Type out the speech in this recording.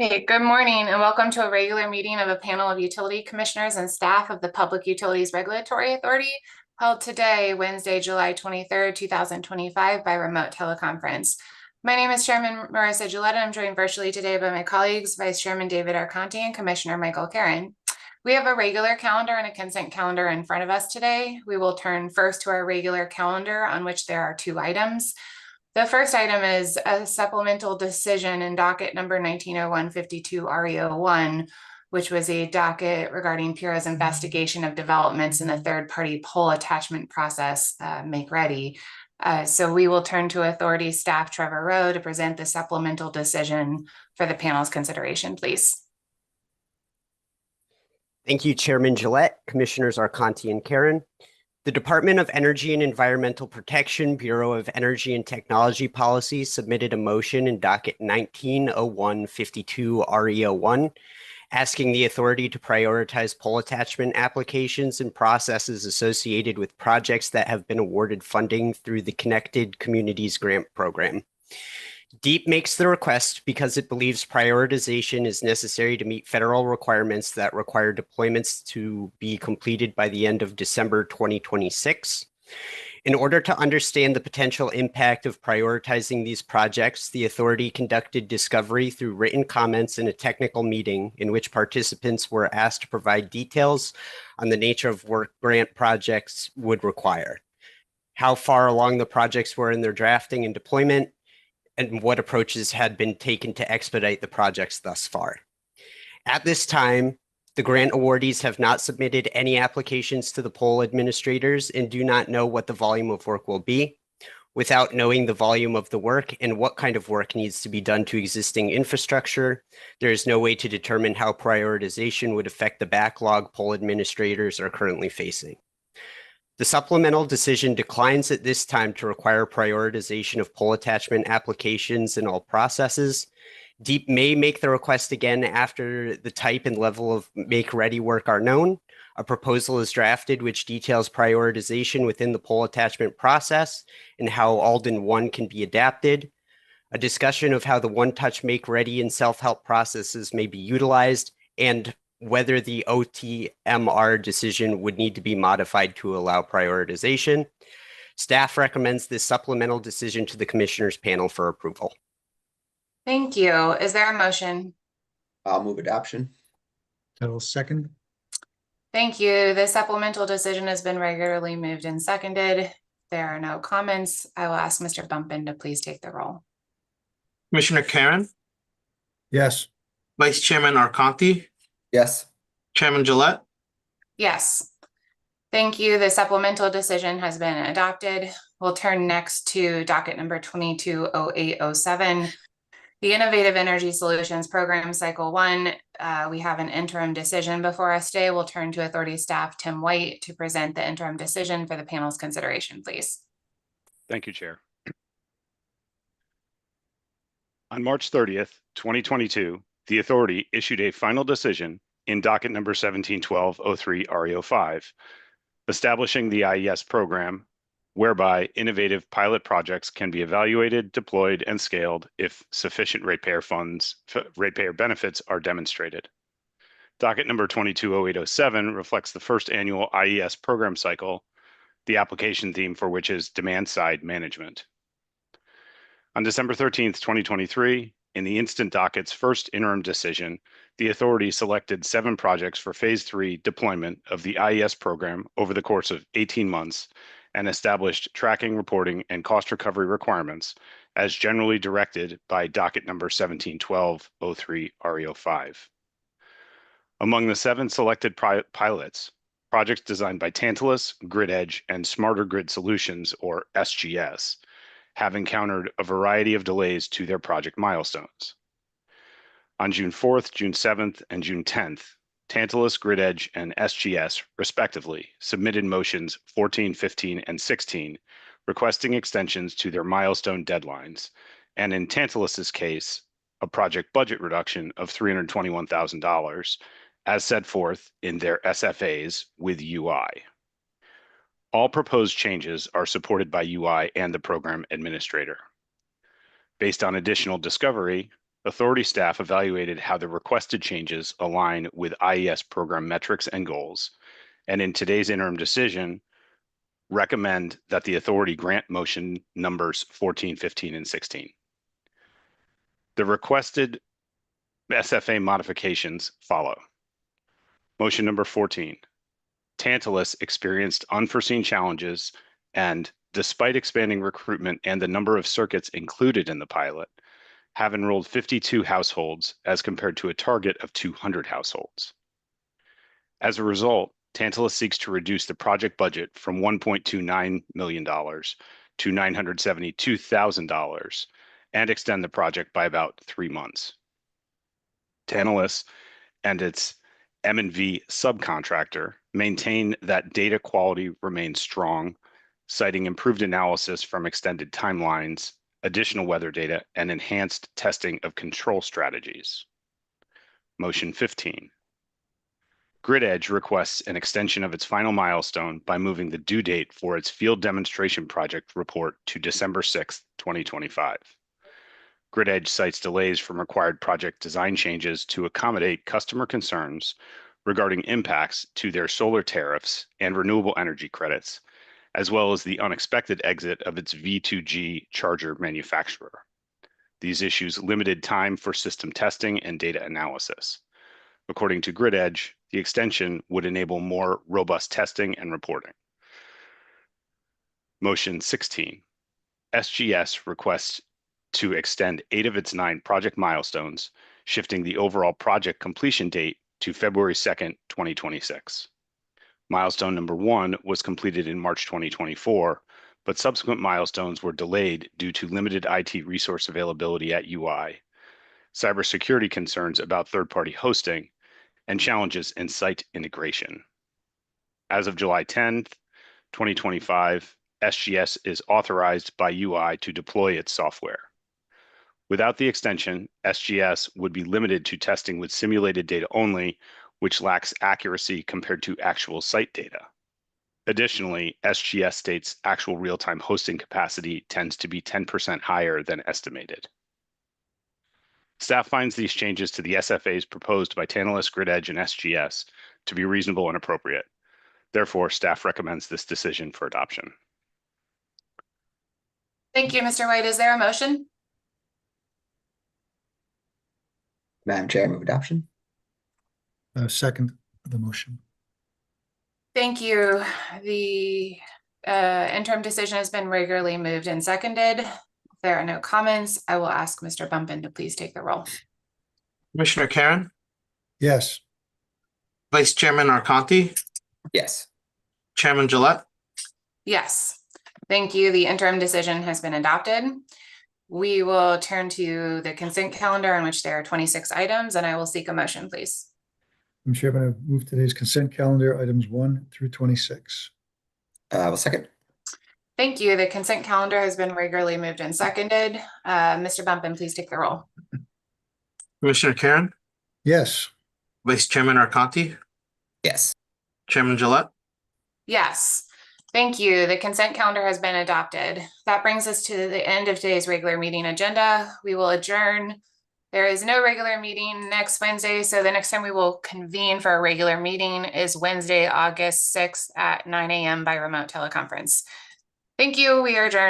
Hey, good morning and welcome to a regular meeting of a panel of utility commissioners and staff of the Public Utilities Regulatory Authority held today, Wednesday, July 23rd, 2025 by remote teleconference. My name is Chairman Marissa Gillette. I'm joined virtually today by my colleagues, Vice Chairman David Arconti and Commissioner Michael Karen. We have a regular calendar and a consent calendar in front of us today. We will turn first to our regular calendar on which there are two items. The first item is a supplemental decision in docket number 190152 RE01, which was a docket regarding PURA's investigation of developments in the third-party pole attachment process, Make Ready. So we will turn to Authority Staff Trevor Rowe to present the supplemental decision for the panel's consideration, please. Thank you, Chairman Gillette, Commissioners Arconti and Karen. The Department of Energy and Environmental Protection, Bureau of Energy and Technology Policy submitted a motion in docket 190152 RE01, asking the authority to prioritize pole attachment applications and processes associated with projects that have been awarded funding through the Connected Communities Grant Program. DEEP makes the request because it believes prioritization is necessary to meet federal requirements that require deployments to be completed by the end of December 2026. In order to understand the potential impact of prioritizing these projects, the authority conducted discovery through written comments in a technical meeting in which participants were asked to provide details on the nature of work grant projects would require, how far along the projects were in their drafting and deployment, and what approaches had been taken to expedite the projects thus far. At this time, the grant awardees have not submitted any applications to the pole administrators and do not know what the volume of work will be. Without knowing the volume of the work and what kind of work needs to be done to existing infrastructure, there is no way to determine how prioritization would affect the backlog pole administrators are currently facing. The supplemental decision declines at this time to require prioritization of pole attachment applications in all processes. DEEP may make the request again after the type and level of make-ready work are known. A proposal is drafted which details prioritization within the pole attachment process and how Alden 1 can be adapted. A discussion of how the one-touch make-ready and self-help processes may be utilized, and whether the OTMR decision would need to be modified to allow prioritization. Staff recommends this supplemental decision to the Commissioners panel for approval. Thank you. Is there a motion? I'll move adoption. I will second. Thank you. The supplemental decision has been regularly moved and seconded. If there are no comments, I will ask Mr. Bumpin to please take the roll. Commissioner Karen, Yes. Vice Chairman Arconti, Yes. Chairman Gillette. Yes. Thank you. The supplemental decision has been adopted. We'll turn next to docket number 220807. The Innovative Energy Solutions Program Cycle 1. We have an interim decision before us today. We'll turn to Authority Staff Tim White to present the interim decision for the panel's consideration, please. Thank you, Chair. On March 30th, 2022, the authority issued a final decision in docket number 171203 RE05, establishing the IES program, whereby innovative pilot projects can be evaluated, deployed, and scaled if sufficient ratepayer benefits are demonstrated. Docket number 220807 reflects the first annual IES program cycle, the application theme for which is demand-side management. On December 13th, 2023, in the instant docket's first interim decision, the authority selected 7 projects for Phase 3 deployment of the IES program over the course of 18 months and established tracking, reporting, and cost recovery requirements as generally directed by docket number 171203 RE05. Among the 7 selected pilots, projects designed by Tantalus, Grid Edge, and Smarter Grid Solutions, or SGS, have encountered a variety of delays to their project milestones. On June 4th, June 7th, and June 10th, Tantalus, Grid Edge, and SGS, respectively, submitted motions 14, 15, and 16, requesting extensions to their milestone deadlines, and in Tantalus's case, a project budget reduction of $321,000, as set forth in their SFAs with UI. All proposed changes are supported by UI and the program administrator. Based on additional discovery, Authority staff evaluated how the requested changes align with IES program metrics and goals, and in today's interim decision, recommend that the authority grant motion numbers 14, 15, and 16. The requested SFA modifications follow. Motion number 14. Tantalus experienced unforeseen challenges and, despite expanding recruitment and the number of circuits included in the pilot, have enrolled 52 households as compared to a target of 200 households. As a result, Tantalus seeks to reduce the project budget from $1.29 million to $972,000 and extend the project by about 3 months. Tantalus and its M&V subcontractor maintain that data quality remains strong, citing improved analysis from extended timelines, additional weather data, and enhanced testing of control strategies. Motion 15. Grid Edge requests an extension of its final milestone by moving the due date for its field demonstration project report to December 6, 2025. Grid Edge cites delays from required project design changes to accommodate customer concerns regarding impacts to their solar tariffs and renewable energy credits, as well as the unexpected exit of its V2G charger manufacturer. These issues limited time for system testing and data analysis. According to Grid Edge, the extension would enable more robust testing and reporting. Motion 16. SGS requests to extend 8 of its 9 project milestones, shifting the overall project completion date to February 2nd, 2026. Milestone number 1 was completed in March 2024, but subsequent milestones were delayed due to limited IT resource availability at UI, cybersecurity concerns about third-party hosting, and challenges in site integration. As of July 10th, 2025, SGS is authorized by UI to deploy its software. Without the extension, SGS would be limited to testing with simulated data only, which lacks accuracy compared to actual site data. Additionally, SGS states actual real-time hosting capacity tends to be 10% higher than estimated. Staff finds these changes to the SFAs proposed by Tantalus, Grid Edge, and SGS to be reasonable and appropriate. Therefore, staff recommends this decision for adoption. Thank you, Mr. White. Is there a motion? Madam Chair, I move adoption. Second the motion. Thank you. The interim decision has been regularly moved and seconded. If there are no comments, I will ask Mr. Bumpin to please take the roll. Commissioner Karen, Yes. Vice Chairman Arconti, Yes. Chairman Gillette, Yes, thank you. The interim decision has been adopted. We will turn to the consent calendar in which there are 26 items, and I will seek a motion, please. I'm Chairman, I move today's consent calendar, items 1 through 26. I will second. Thank you. The consent calendar has been regularly moved and seconded. Mr. Bumpin, please take the roll. Commissioner Karen, Yes. Vice Chairman Arconti, Yes. Chairman Gillette, Yes, thank you. The consent calendar has been adopted. That brings us to the end of today's regular meeting agenda. We will adjourn. There is no regular meeting next Wednesday, so the next time we will convene for a regular meeting is Wednesday, August 6th at 9 a.m. by remote teleconference. Thank you. We are adjourned.